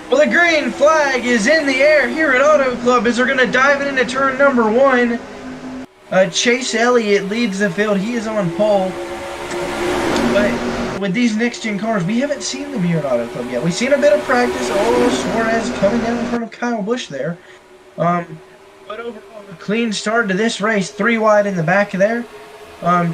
Well, the green flag is in the air here at Auto Club as they're going to dive into turn number 1. Chase Elliott leads the field. He is on pole. But with these next-gen cars, we haven't seen them here at Auto Club yet. We've seen a bit of practice. Oh, Suarez coming down in front of Kyle Busch there. But overall, a clean start to this race. 3 wide in the back there.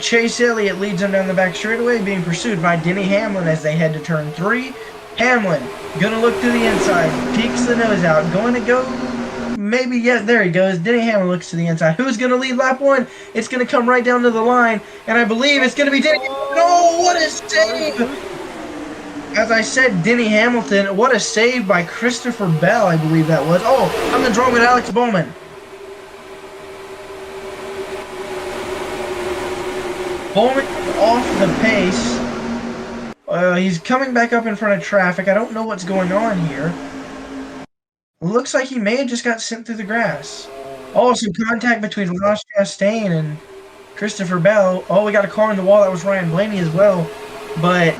Chase Elliott leads them down the back straightaway, being pursued by Denny Hamlin as they head to turn 3. Hamlin, gonna look to the inside, peeks the nose out, going to go, maybe, yeah, there he goes. Denny Hamlin looks to the inside. Who's gonna lead lap 1? It's gonna come right down to the line, and I believe it's gonna be Denny. No, what a save! As I said, Denny Hamilton, what a save by Christopher Bell, I believe that was. Oh, something's wrong with Alex Bowman. Bowman off the pace. He's coming back up in front of traffic. I don't know what's going on here. Looks like he may have just got sent through the grass. Oh, some contact between Ross Chastain and Christopher Bell. Oh, we got a car in the wall. That was Ryan Blaney as well. But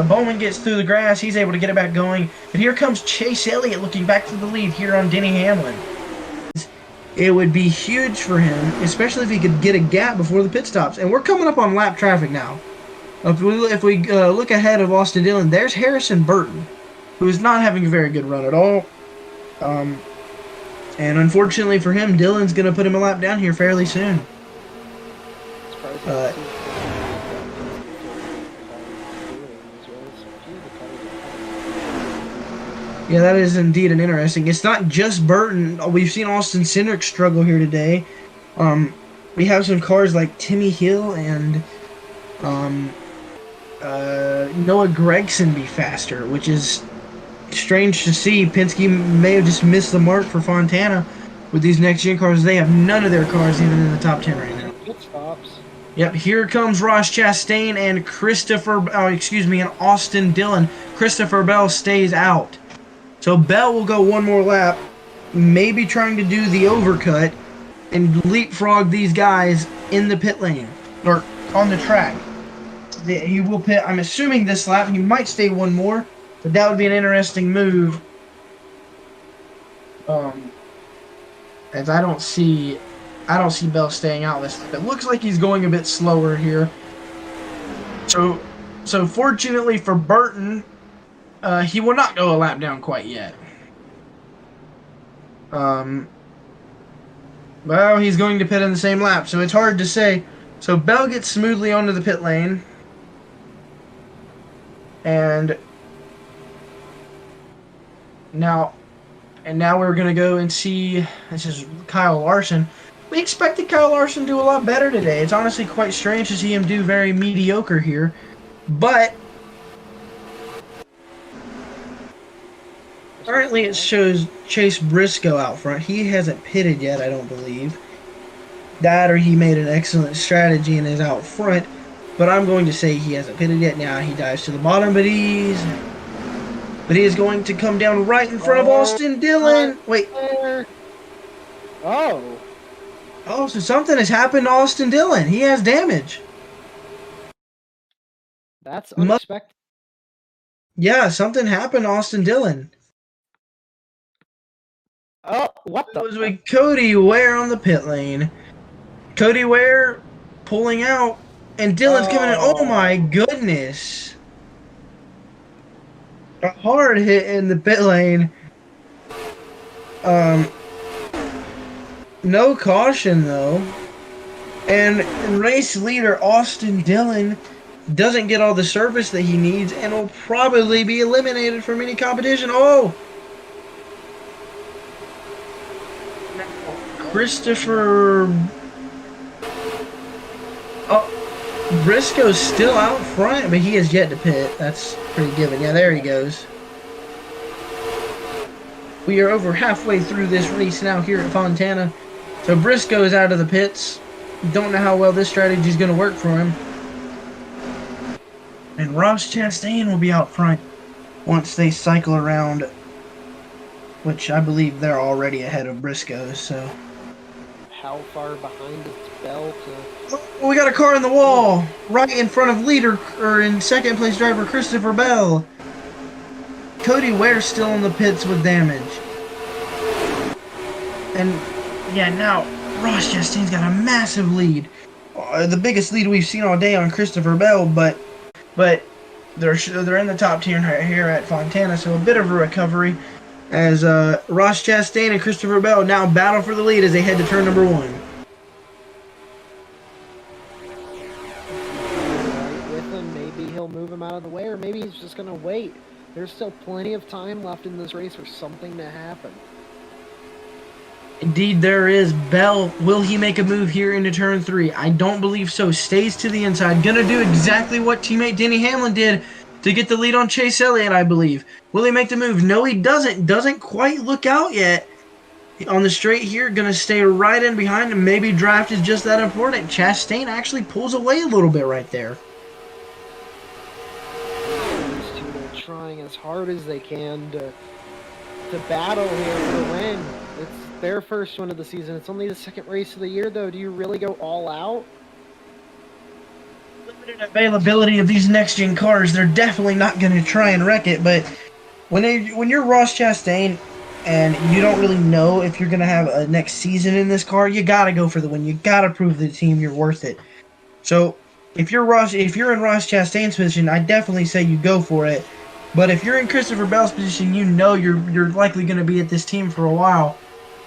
Bowman gets through the grass. He's able to get it back going. And here comes Chase Elliott looking back to the lead here on Denny Hamlin. It would be huge for him, especially if he could get a gap before the pit stops. And we're coming up on lap traffic now. If we look ahead of Austin Dillon, there's Harrison Burton, who is not having a very good run at all. And unfortunately for him, Dillon's going to put him a lap down here fairly soon. Yeah, that is indeed an interesting. It's not just Burton. We've seen Austin Cindric struggle here today. We have some cars like Timmy Hill and Noah Gragson be faster, which is strange to see. Penske may have just missed the mark for Fontana with these next-gen cars. They have none of their cars even in the top 10 right now. Pit stops. Yep, here comes Ross Chastain and and Austin Dillon. Christopher Bell stays out. So Bell will go one more lap, maybe trying to do the overcut and leapfrog these guys in the pit lane, or on the track. He will pit, I'm assuming this lap. He might stay one more, but that would be an interesting move. As I don't see Bell staying out this lap. It looks like he's going a bit slower here. So fortunately for Burton, he will not go a lap down quite yet. Well, he's going to pit in the same lap, so it's hard to say. So Bell gets smoothly onto the pit lane. And now we're going to go and see, this is Kyle Larson. We expected Kyle Larson to do a lot better today. It's honestly quite strange to see him do very mediocre here. But currently it shows Chase Briscoe out front. He hasn't pitted yet, I don't believe. That or he made an excellent strategy and is out front. But I'm going to say he hasn't pitted yet. Now he dives to the bottom, but he is going to come down right in front of Austin Dillon. Wait. Oh, so something has happened to Austin Dillon. He has damage. That's unexpected. Yeah, something happened to Austin Dillon. Oh, what the? It was with Cody Ware on the pit lane. Cody Ware pulling out. And Dillon's coming in. Oh my goodness. A hard hit in the pit lane. No caution though. And race leader Austin Dillon doesn't get all the service that he needs and will probably be eliminated from any competition. Oh! Christopher... Briscoe's still out front, but he has yet to pit. That's pretty given. Yeah, there he goes. We are over halfway through this race now here at Fontana. So Briscoe is out of the pits. Don't know how well this strategy is going to work for him. And Ross Chastain will be out front once they cycle around, which I believe they're already ahead of Briscoe, so... How far behind is Bell to... Oh, we got a car in the wall! Right in front of leader, or in second place driver, Christopher Bell. Cody Ware's still in the pits with damage. And yeah, now Ross Chastain's got a massive lead. The biggest lead we've seen all day on Christopher Bell, but they're in the top tier here at Fontana, so a bit of a recovery as Ross Chastain and Christopher Bell now battle for the lead as they head to turn number 1. Right with him, maybe he'll move him out of the way, or maybe he's just going to wait. There's still plenty of time left in this race for something to happen. Indeed, there is. Bell, will he make a move here into turn 3? I don't believe so. Stays to the inside. Gonna do exactly what teammate Denny Hamlin did to get the lead on Chase Elliott, I believe. Will he make the move? No, he doesn't. Doesn't quite look out yet. On the straight here, gonna stay right in behind him. Maybe draft is just that important. Chastain actually pulls away a little bit right there. These two are trying as hard as they can to battle here for the win. It's their first one of the season. It's only the second race of the year, though. Do you really go all out? Limited availability of these next-gen cars, they're definitely not going to try and wreck it, but when you're Ross Chastain and you don't really know if you're going to have a next season in this car, you got to go for the win. You got to prove to the team you're worth it. So if you're in Ross Chastain's position, I definitely say you go for it. But if you're in Christopher Bell's position, you know you're likely going to be at this team for a while.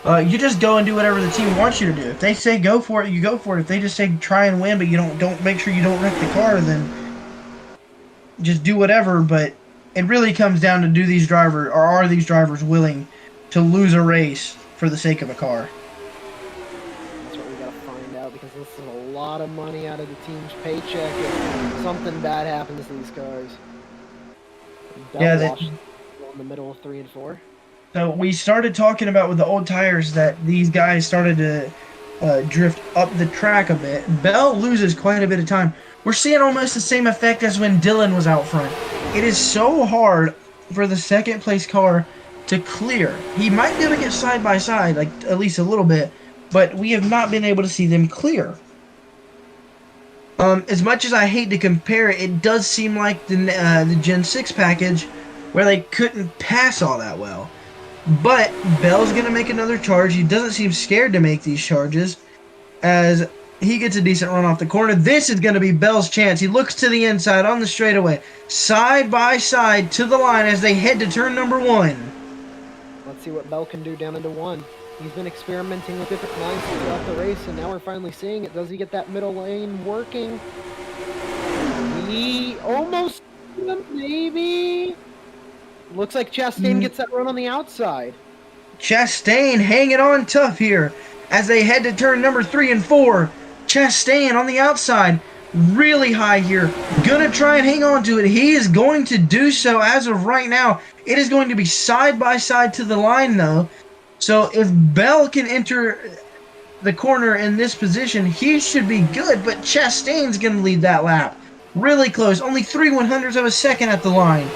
You just go and do whatever the team wants you to do. If they say go for it, you go for it. If they just say try and win, but you don't make sure you don't wreck the car, then just do whatever. But it really comes down to are these drivers willing to lose a race for the sake of a car? That's what we gotta find out, because this is a lot of money out of the team's paycheck if something bad happens to these cars. In the middle of 3 and 4. So we started talking about with the old tires that these guys started to drift up the track a bit. Bell loses quite a bit of time. We're seeing almost the same effect as when Dillon was out front. It is so hard for the second place car to clear. He might be able to get side by side, like at least a little bit, but we have not been able to see them clear. As much as I hate to compare it, it does seem like the Gen 6 package where they couldn't pass all that well. But Bell's going to make another charge. He doesn't seem scared to make these charges as he gets a decent run off the corner. This is going to be Bell's chance. He looks to the inside on the straightaway, side by side to the line as they head to turn number 1. Let's see what Bell can do down into 1. He's been experimenting with different lines throughout the race, and now we're finally seeing it. Does he get that middle lane working? He almost, maybe. Looks like Chastain gets that run on the outside. Chastain hanging on tough here as they head to turn number 3 and 4. Chastain on the outside, really high here. Gonna try and hang on to it. He is going to do so as of right now. It is going to be side by side to the line though. So if Bell can enter the corner in this position, he should be good, but Chastain's going to lead that lap. Really close, only 3/100ths of a second at the line.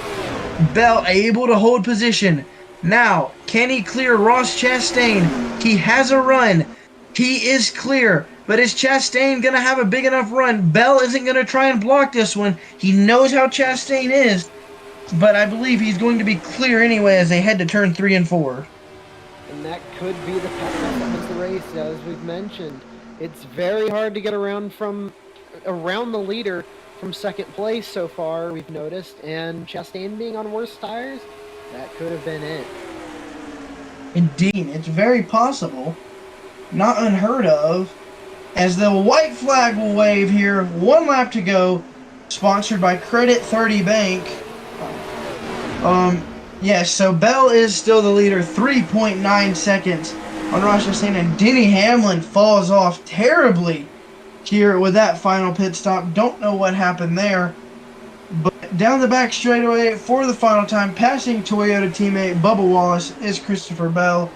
Bell able to hold position. Now, can he clear Ross Chastain? He has a run. He is clear, but is Chastain going to have a big enough run? Bell isn't going to try and block this one. He knows how Chastain is, but I believe he's going to be clear anyway as they head to turn 3 and 4. And that could be the path that wins the race, as we've mentioned. It's very hard to get around the leader from second place so far, we've noticed, and Chastain being on worse tires, that could have been it. Indeed, it's very possible, not unheard of, as the white flag will wave here. 1 lap to go, sponsored by Credit 30 Bank. Yes, so Bell is still the leader, 3.9 seconds on Ross Chastain, and Denny Hamlin falls off terribly here with that final pit stop. Don't know what happened there, but down the back straightaway for the final time, passing Toyota teammate Bubba Wallace is Christopher Bell,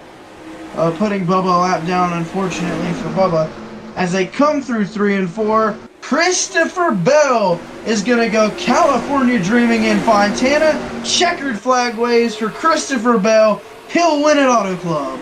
putting Bubba a lap down, unfortunately for Bubba. As they come through 3 and 4, Christopher Bell is going to go California dreaming in Fontana. Checkered flag waves for Christopher Bell. He'll win at Auto Club.